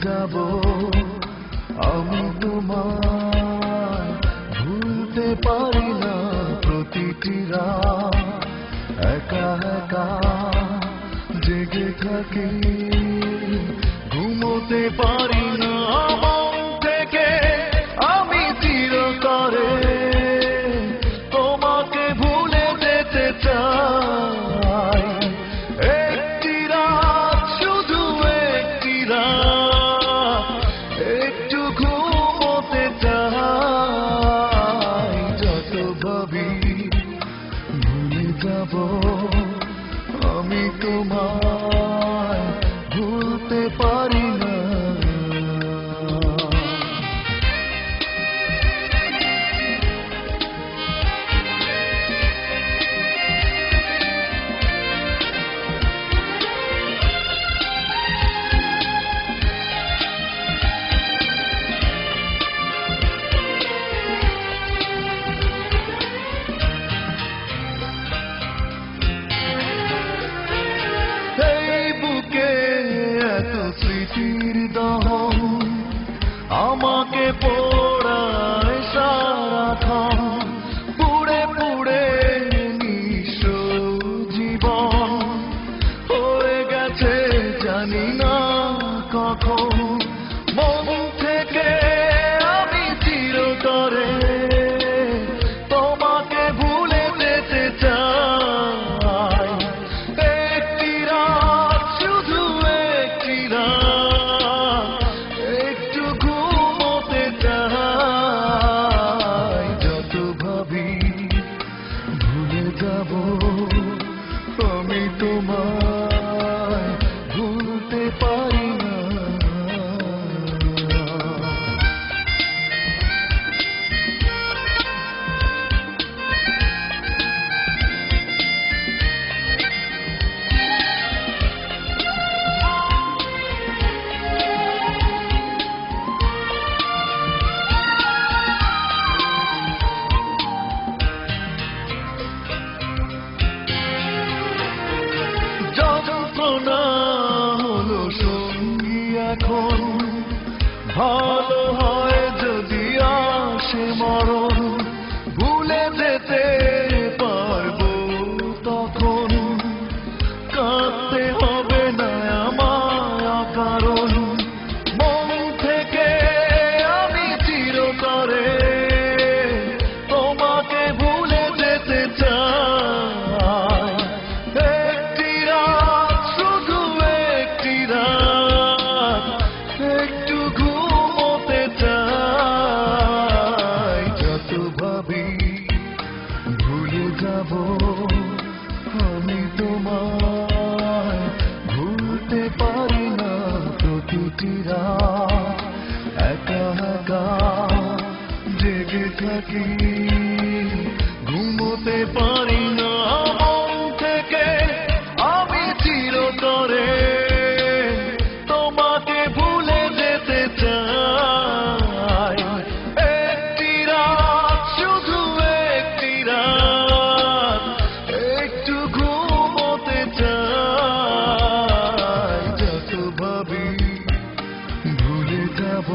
যাব আমি তোমায় ভুলতে পারি না প্রতিটি রাত একা একা জেগে থাকি ঘুমোতে পারি না মন থেকে আমি চিরতরে তোমাকে ভুলে যেতে চাই একটি রাত শুধু একটি রাত একটু ঘুমোতে চাই যত ভাবি ভুলে যাব আমি তোমায় ভুলতে পারি না স্মৃতির দহন আমাকে পোড়ায় সারাক্ষণ পুড়ে পুড়ে নিঃস্ব জীবন হয়ে গেছে জানি না কখন মন থেকে আমি চিরতরে তোমাকে ভুলে যেতে চাই একটি রাত শুধু একটি রাত একটু ঘুমোতে চাই যত ভাবি ভুলে যাব আমি তোমায় ভুলতে পারি না যন্ত্রণা হলো সঙ্গী এখন ভালো হয় যদি আসে মরণ ভুলে যেতে পারবো তখন কাঁদতে হবে না আমায় কারণ মন থেকে আমি চিরতরে তোমাকে ভুলে যেতে চাই একটি রাত শুধু একটি রাত একটু ঘুমোতে চাই যত ভাবি ভুলে যাব আমি তোমায় ভুলতে পারি না প্রতিটি রাত একা একা জেগে থাকি ঘুমোতে পারি না মন থেকে আমি চিরতরে তোমাকে ভুলে যেতে চাই একটি রাত শুধু একটি রাত একটু ঘুমোতে চাই যত ভাবি ভুলে যাব